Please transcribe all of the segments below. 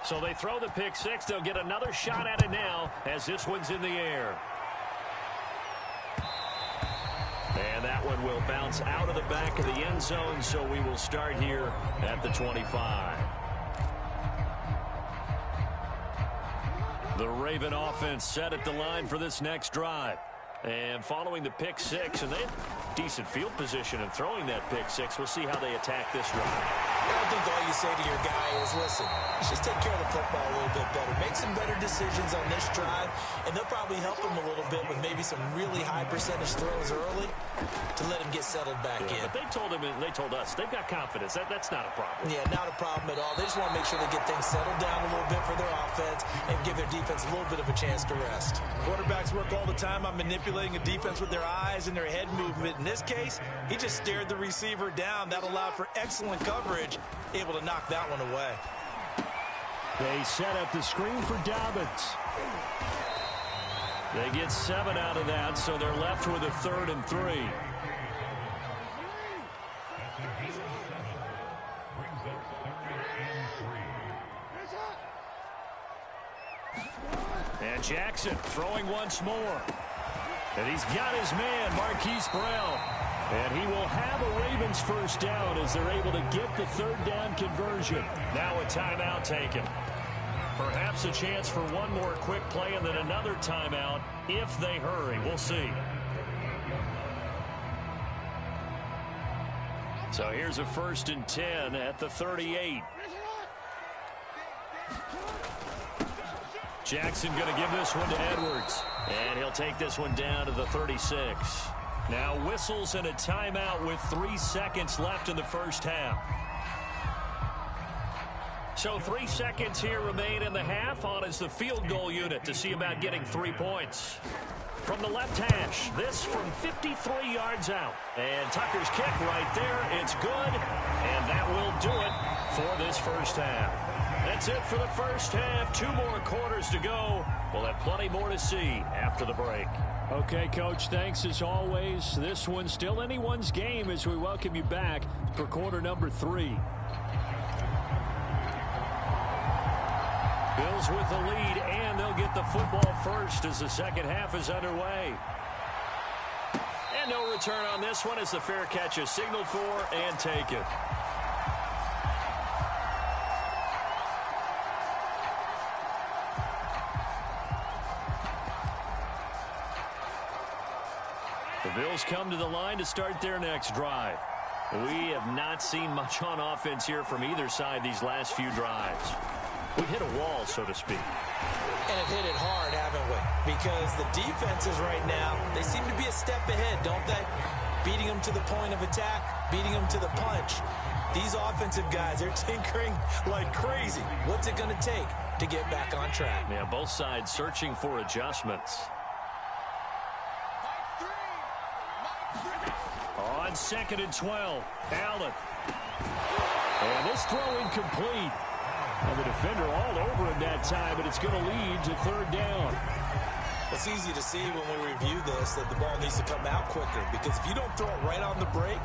So they throw the pick six. They'll get another shot at it now as this one's in the air. And that one will bounce out of the back of the end zone, so we will start here at the 25. The Raven offense set at the line for this next drive. And following the pick six, and they have decent field position in throwing that pick six. We'll see how they attack this drive. I think all you say to your guy is, listen, just take care of the football a little bit better. Make some better decisions on this drive, and they'll probably help him a little bit with maybe some really high percentage throws early to let him get settled back in. But they told him, and they told us, they've got confidence. That's not a problem. Yeah, not a problem at all. They just want to make sure they get things settled down a little bit for their offense and give their defense a little bit of a chance to rest. Quarterbacks work all the time on manipulating a defense with their eyes and their head movement. In this case, he just stared the receiver down. That allowed for excellent coverage, able to knock that one away. They set up the screen for Dobbins. They get 7 out of that, so they're left with a 3rd and 3. And Jackson throwing once more. And he's got his man, Marquise Brown. And he will have a Ravens first down as they're able to get the 3rd down conversion. Now a timeout taken. Perhaps a chance for one more quick play and then another timeout if they hurry. We'll see. So here's a 1st and 10 at the 38. Jackson going to give this one to Edwards. And he'll take this one down to the 36. Now whistles and a timeout with 3 seconds left in the first half. So 3 seconds here remain in the half. On is the field goal unit to see about getting 3 points. From the left hash, this from 53 yards out. And Tucker's kick right there. It's good. And that will do it for this first half. That's it for the first half. 2 more quarters to go. We'll have plenty more to see after the break. Okay, Coach, thanks as always. This one's still anyone's game as we welcome you back for quarter number 3. Bills with the lead, and they'll get the football first as the second half is underway. And no return on this one as the fair catch is signaled for and taken. The Bills come to the line to start their next drive. We have not seen much on offense here from either side these last few drives. We've hit a wall, so to speak. And have hit it hard, haven't we? Because the defenses right now, they seem to be a step ahead, don't they? Beating them to the point of attack, beating them to the punch. These offensive guys are tinkering like crazy. What's it going to take to get back on track? Yeah, both sides searching for adjustments. On 2nd and 12, Allen. And this throw incomplete. And the defender all over him that time, but it's going to lead to 3rd down. It's easy to see when we review this that the ball needs to come out quicker, because if you don't throw it right on the break,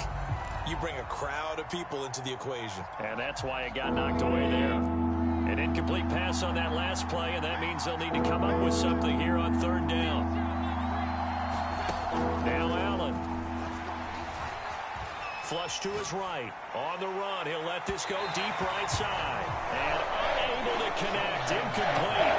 you bring a crowd of people into the equation. And that's why it got knocked away there. An incomplete pass on that last play, and that means they'll need to come up with something here on 3rd down. Now Allen. Flush to his right. On the run, he'll let this go deep right side. And unable to connect. Incomplete.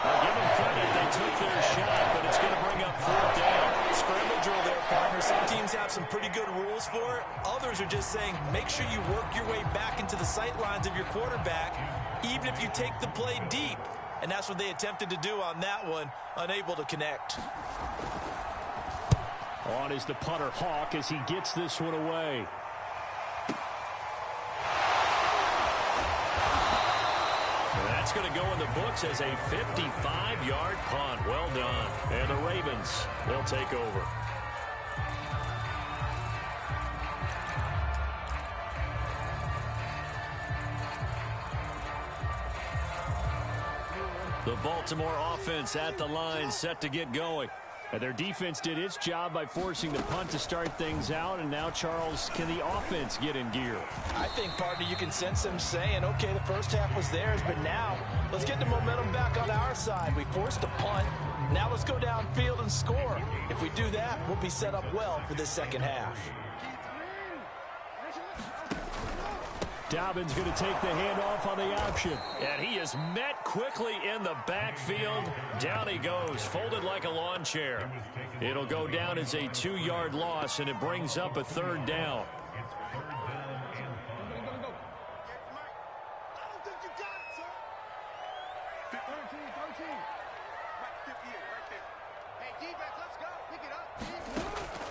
I'll give them credit. They took their shot, but it's going to bring up 4th down. Scramble drill there, partner. Some teams have some pretty good rules for it. Others are just saying, make sure you work your way back into the sight lines of your quarterback, even if you take the play deep. And that's what they attempted to do on that one, unable to connect. On is the punter, Hawk, as he gets this one away. That's going to go in the books as a 55-yard punt. Well done. And the Ravens, they'll take over. The Baltimore offense at the line, set to get going. And their defense did its job by forcing the punt to start things out. And now, Charles, can the offense get in gear? I think, partner, you can sense them saying, okay, the first half was theirs, but now let's get the momentum back on our side. We forced a punt. Now let's go downfield and score. If we do that, we'll be set up well for this second half. Dobbins going to take the handoff on the option. And he is met quickly in the backfield. Down he goes, folded like a lawn chair. It'll go down as a 2-yard loss, and it brings up a third down.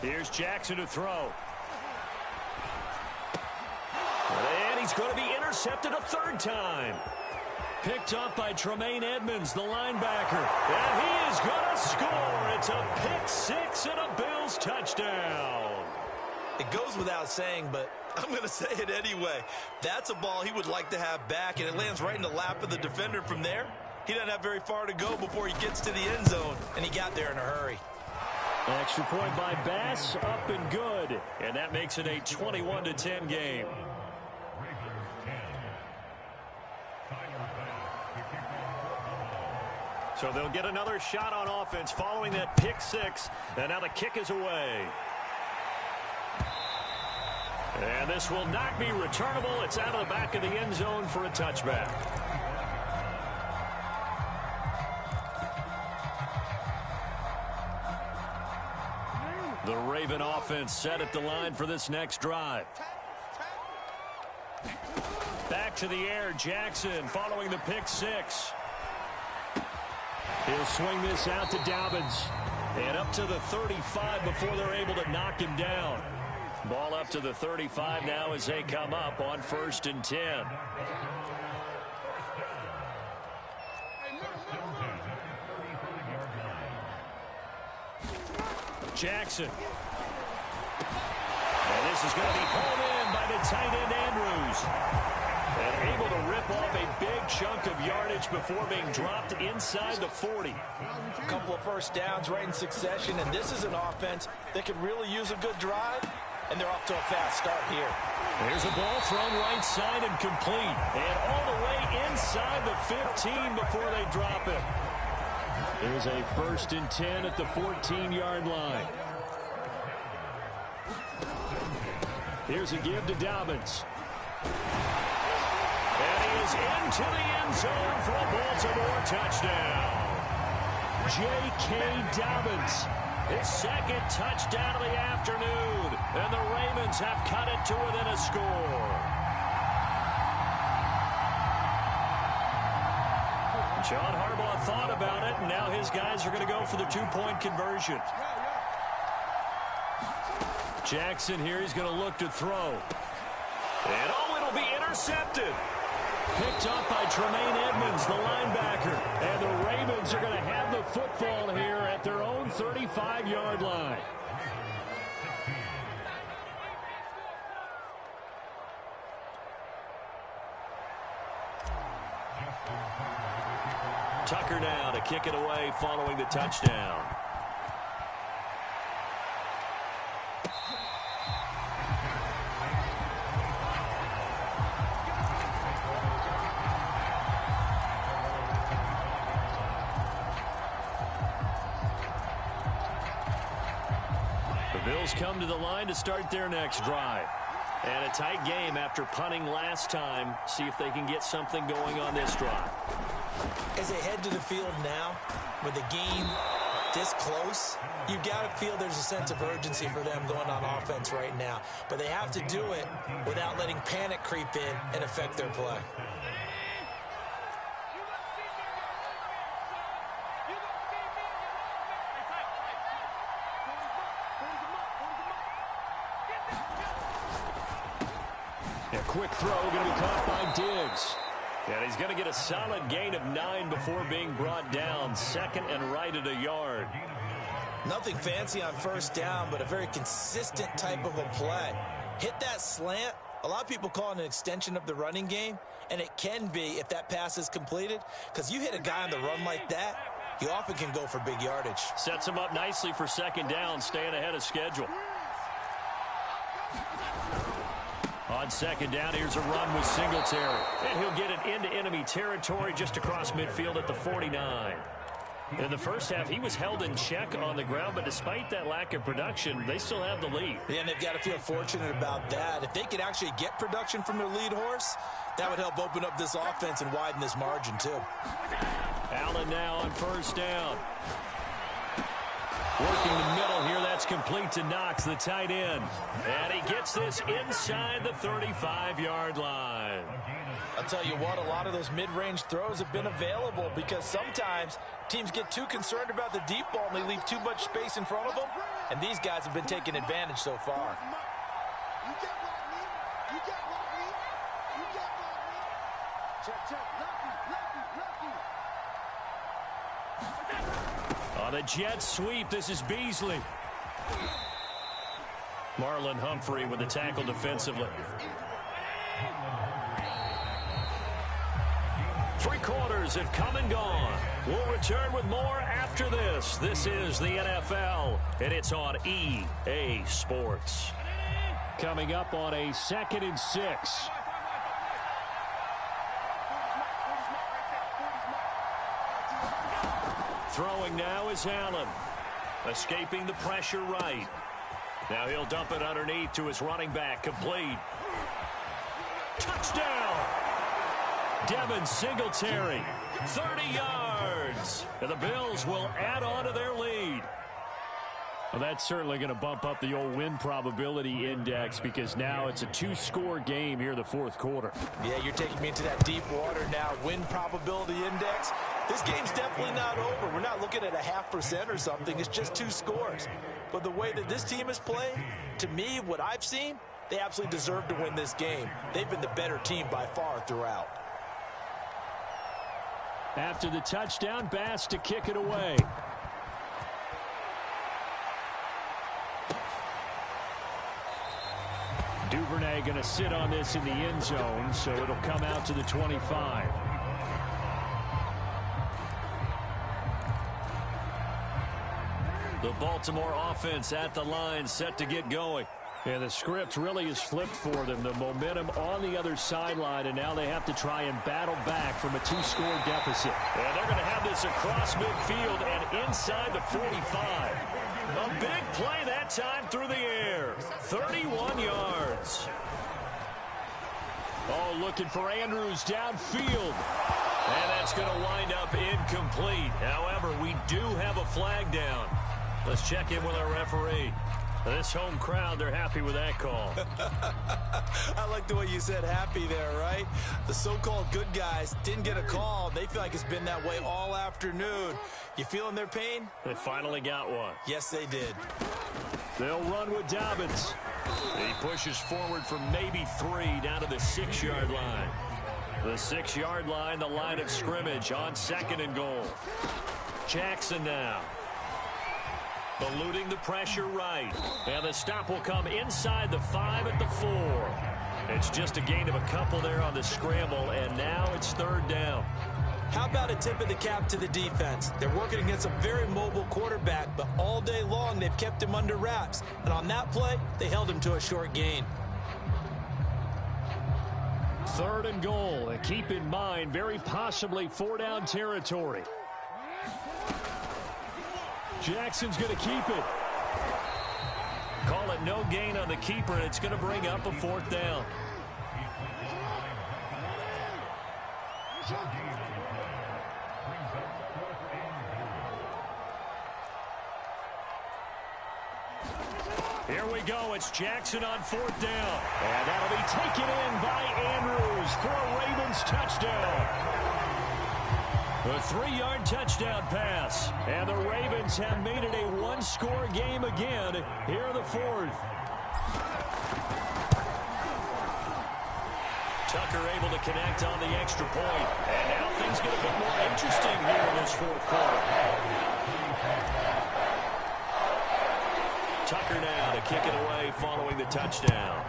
Here's Jackson to throw. And he's going to be intercepted a third time. Picked up by Tremaine Edmonds, the linebacker. And he is going to score. It's a pick-6 and a Bills touchdown. It goes without saying, but I'm going to say it anyway. That's a ball he would like to have back, and it lands right in the lap of the defender from there. He doesn't have very far to go before he gets to the end zone, and he got there in a hurry. Extra point by Bass, up and good. And that makes it a 21-10 game. So they'll get another shot on offense following that pick-6. And now the kick is away. And this will not be returnable. It's out of the back of the end zone for a touchback. The Raven offense set at the line for this next drive. Back to the air, Jackson following the pick-6. He'll swing this out to Dobbins. And up to the 35 before they're able to knock him down. Ball up to the 35 now as they come up on 1st and 10. Jackson. And this is going to be hauled in by the tight end Andrews. And able to rip off a big chunk of yardage before being dropped inside the 40. A couple of first downs right in succession, and this is an offense that could really use a good drive, and they're off to a fast start here. There's a ball thrown right side and complete. And all the way inside the 15 before they drop it. There's a 1st and 10 at the 14-yard line. Here's a give to Dobbins. And he is into the end zone for a Baltimore touchdown. J.K. Dobbins. His second touchdown of the afternoon. And the Ravens have cut it to within a score. John Harbaugh thought about it, and now his guys are going to go for the 2-point conversion. Jackson here, he's going to look to throw. And it'll be intercepted. Picked up by Tremaine Edmonds, the linebacker. And the Ravens are going to have the football here at their own 35-yard line. Tucker now to kick it away following the touchdown. The Bills come to the line to start their next drive. And a tight game after punting last time. See if they can get something going on this drive. As they head to the field now, with the game this close, you've got to feel there's a sense of urgency for them going on offense right now. But they have to do it without letting panic creep in and affect their play. A quick throw going to be caught by Diggs. And he's going to get a solid gain of 9 before being brought down. 2nd and right at a yard. Nothing fancy on first down, but a very consistent type of a play. Hit that slant. A lot of people call it an extension of the running game, and it can be if that pass is completed, because you hit a guy on the run like that, he often can go for big yardage. Sets him up nicely for second down, staying ahead of schedule. On second down, here's a run with Singletary. And he'll get it into enemy territory just across midfield at the 49. In the first half, he was held in check on the ground, but despite that lack of production, they still have the lead. Yeah, and they've got to feel fortunate about that. If they could actually get production from their lead horse, that would help open up this offense and widen this margin, too. Allen now on first down. Working the middle here, that's complete to Knox, the tight end. And he gets this inside the 35-yard line. I'll tell you what, a lot of those mid-range throws have been available because sometimes teams get too concerned about the deep ball and they leave too much space in front of them. And these guys have been taking advantage so far. On a jet sweep, this is Beasley. Marlon Humphrey with the tackle defensively. Three quarters have come and gone. We'll return with more after this. This is the NFL, and it's on EA Sports. Coming up on a 2nd and 6. Throwing now is Allen. Escaping the pressure right. Now he'll dump it underneath to his running back. Complete. Touchdown! Devin Singletary. 30 yards. And the Bills will add on to their lead. Well, that's certainly going to bump up the old win probability index because now it's a 2-score game here in the fourth quarter. Yeah, you're taking me into that deep water now. Win probability index. This game's definitely not over. We're not looking at a 0.5% or something. It's just 2 scores. But the way that this team has played, to me, what I've seen, they absolutely deserve to win this game. They've been the better team by far throughout. After the touchdown, Bass to kick it away. Duvernay going to sit on this in the end zone, so it'll come out to the 25. The Baltimore offense at the line, set to get going. And the script really is flipped for them. The momentum on the other sideline, and now they have to try and battle back from a 2-score deficit. And they're going to have this across midfield and inside the 45. A big play that time through the air. 31 yards. Oh, looking for Andrews downfield. And that's going to wind up incomplete. However, we do have a flag down. Let's check in with our referee. This home crowd, they're happy with that call. I like the way you said happy there, right? The so-called good guys didn't get a call. They feel like it's been that way all afternoon. You feeling their pain? They finally got one. Yes, they did. They'll run with Dobbins. He pushes forward from maybe 3 down to the 6-yard line. The 6-yard line, the line of scrimmage on 2nd and goal. Jackson now. Eluding the pressure right. And the stop will come inside the 5 at the 4. It's just a gain of a couple there on the scramble, and now it's 3rd down. How about a tip of the cap to the defense? They're working against a very mobile quarterback, but all day long they've kept him under wraps. And on that play, they held him to a short gain. 3rd and goal. And keep in mind, very possibly 4-down territory. Jackson's going to keep it. Call it no gain on the keeper, and it's going to bring up a 4th down. Here we go. It's Jackson on 4th down. And that'll be taken in by Andrews for a Ravens touchdown. A 3-yard touchdown pass. And the Ravens have made it a 1-score game again here in the 4th. Tucker able to connect on the extra point. And now things get a bit more interesting here in this 4th quarter. Tucker now to kick it away following the touchdown.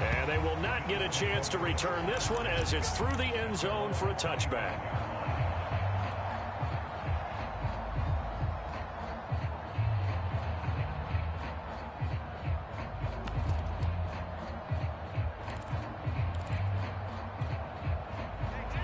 And they will not get a chance to return this one as it's through the end zone for a touchback.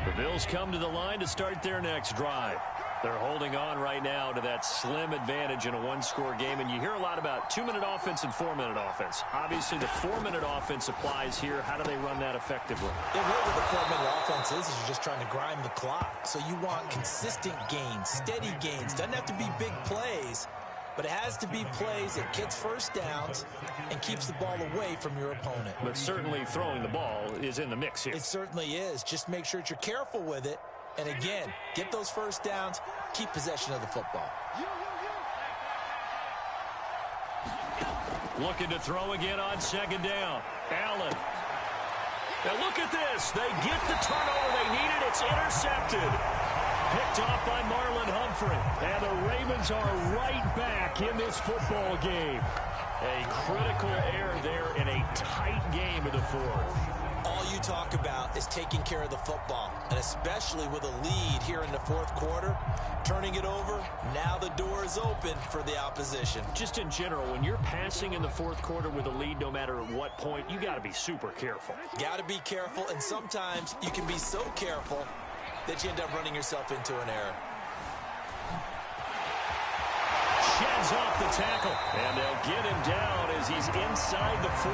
The Bills come to the line to start their next drive. They're holding on right now to that slim advantage in a one-score game, and you hear a lot about 2-minute offense and 4-minute offense. Obviously, the 4-minute offense applies here. How do they run that effectively? Yeah, really what the 4-minute offense is you're just trying to grind the clock. So you want consistent gains, steady gains. Doesn't have to be big plays, but it has to be plays that gets first downs and keeps the ball away from your opponent. But certainly throwing the ball is in the mix here. It certainly is. Just make sure that you're careful with it. And again, get those first downs, keep possession of the football. Looking to throw again on second down. Allen. Now look at this. They get the turnover they needed. It's intercepted. Picked off by Marlon Humphrey. And the Ravens are right back in this football game. A critical error there in a tight game in the fourth. All you talk about is taking care of the football, and especially with a lead here in the fourth quarter, turning it over, now the door is open for the opposition. Just in general, when you're passing in the fourth quarter with a lead, no matter at what point, you got to be super careful. Got to be careful, and sometimes you can be so careful that you end up running yourself into an error. Sheds off the tackle, and they'll get him down as he's inside the 40.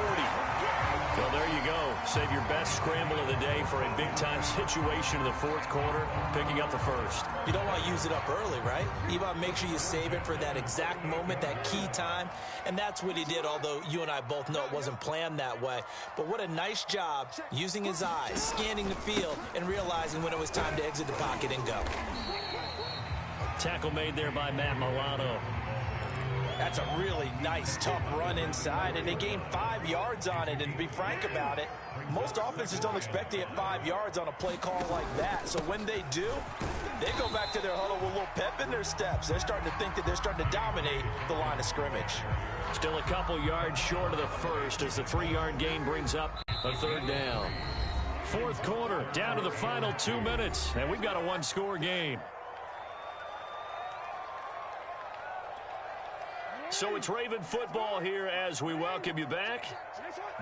Well, there you go. Save your best scramble of the day for a big-time situation in the fourth quarter, picking up the first. You don't want to use it up early, right? You want to make sure you save it for that exact moment, that key time, and that's what he did, although you and I both know it wasn't planned that way. But what a nice job using his eyes, scanning the field, and realizing when it was time to exit the pocket and go. Tackle made there by Matt Milano. That's a really nice, tough run inside, and they gained 5 yards on it. And to be frank about it, most offenses don't expect to get 5 yards on a play call like that. So when they do, they go back to their huddle with a little pep in their steps. They're starting to think that they're starting to dominate the line of scrimmage. Still a couple yards short of the first as the 3-yard gain brings up a third down. Fourth quarter, down to the final 2 minutes, and we've got a one-score game. So it's Raven football here as we welcome you back.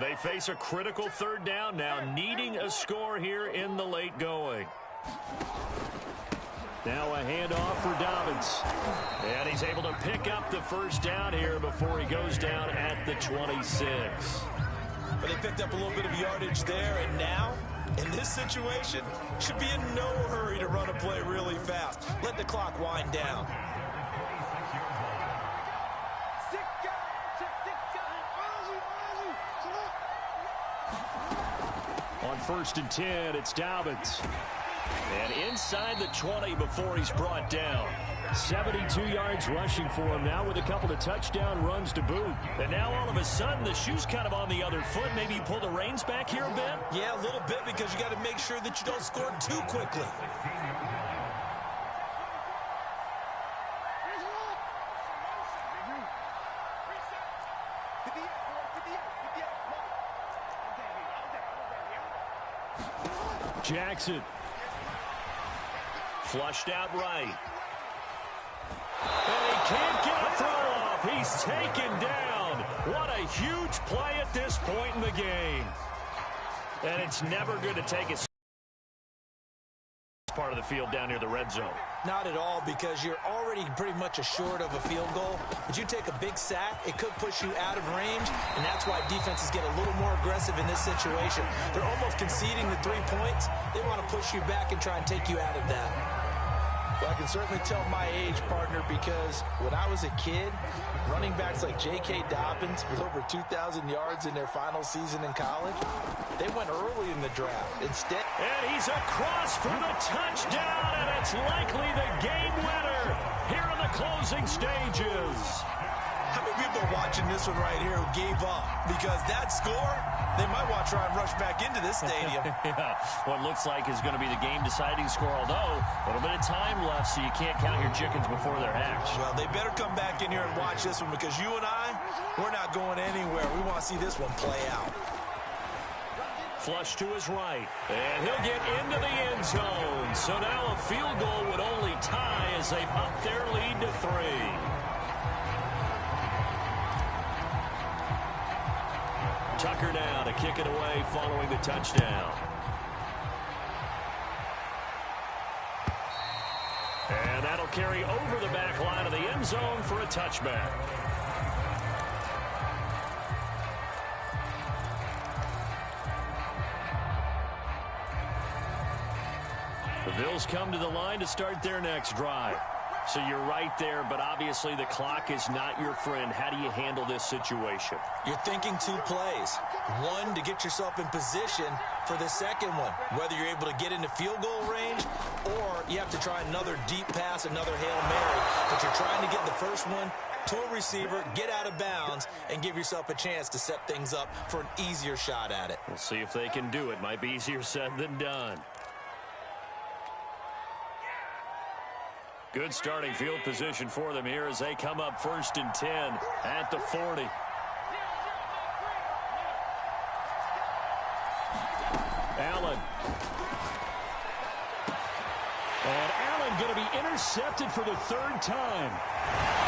They face a critical third down now, needing a score here in the late going. Now a handoff for Dobbins. And he's able to pick up the first down here before he goes down at the 26. But they picked up a little bit of yardage there, and now, in this situation, should be in no hurry to run a play really fast. Let the clock wind down. On 1st and 10, it's Dobbins. And inside the 20 before he's brought down. 72 yards rushing for him now with a couple of touchdown runs to boot. And now all of a sudden the shoe's kind of on the other foot. Maybe you pull the reins back here a bit? Yeah, a little bit, because you got to make sure that you don't score too quickly. Jackson. Flushed out right. And he can't get a throw off. He's taken down. What a huge play at this point in the game. And it's never good to take a part of the field down near the red zone. Not at all, because you're already pretty much assured of a field goal. But you take a big sack, it could push you out of range, and that's why defenses get a little more aggressive in this situation. They're almost conceding the 3 points. They want to push you back and try and take you out of that. Well, I can certainly tell my age, partner, because when I was a kid, running backs like J.K. Dobbins with over 2,000 yards in their final season in college, they went early in the draft. Instead, and he's across for the touchdown, and it's likely the game winner here in the closing stages. How many people are watching this one right here who gave up? Because that score, they might want to try and rush back into this stadium. Yeah, what looks like is going to be the game-deciding score, although a little bit of time left, so you can't count your chickens before they're hatched. Well, they better come back in here and watch this one, because you and I, we're not going anywhere. We want to see this one play out. Flush to his right. And he'll get into the end zone. So now a field goal would only tie as they up their lead to 3. Tucker now to kick it away following the touchdown. And that'll carry over the back line of the end zone for a touchback. The Bills come to the line to start their next drive. So you're right there, but obviously the clock is not your friend. How do you handle this situation? You're thinking 2 plays. One, to get yourself in position for the second one, whether you're able to get into field goal range or you have to try another deep pass, another Hail Mary. But you're trying to get the first one to a receiver, get out of bounds, and give yourself a chance to set things up for an easier shot at it. We'll see if they can do it. Might be easier said than done. Good starting field position for them here as they come up 1st and 10 at the 40. Allen. And Allen going to be intercepted for the 3rd time.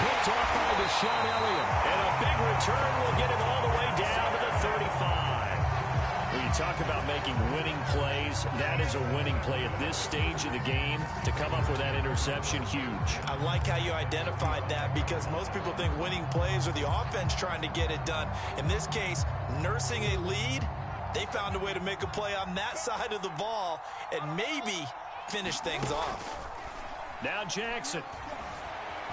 Picked off by Deshaun Elliott. And a big return will get him all the way down to the 35. When you talk about making winning plays, that is a winning play at this stage of the game. To come up with that interception, huge. I like how you identified that because most people think winning plays are the offense trying to get it done. In this case, nursing a lead, they found a way to make a play on that side of the ball and maybe finish things off. Now Jackson.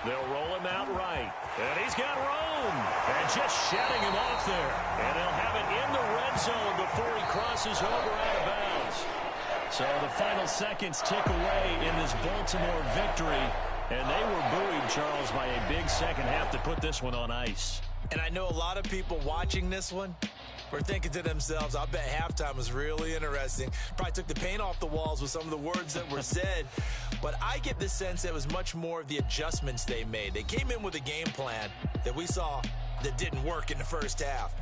They'll roll him out right. And he's got room. And just shutting him off there. And they'll have it in the red zone before he crosses over out of bounds. So the final seconds tick away in this Baltimore victory. And they were buoyed, Charles, by a big second half to put this one on ice. And I know a lot of people watching this one were thinking to themselves, I bet halftime was really interesting. Probably took the paint off the walls with some of the words that were said. But I get the sense it was much more of the adjustments they made. They came in with a game plan that we saw that didn't work in the first half.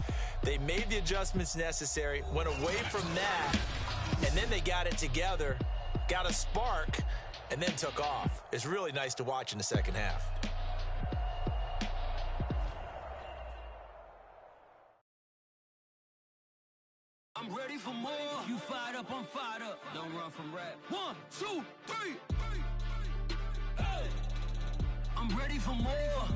They made the adjustments necessary, went away from that, and then they got it together, got a spark, and then took off. It's really nice to watch in the second half. I'm ready for more. You fired up, I'm fired up. Don't run from rap. 1, 2, 3. Hey. I'm ready for more.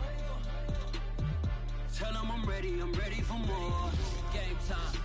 Tell them I'm ready for more. Game time.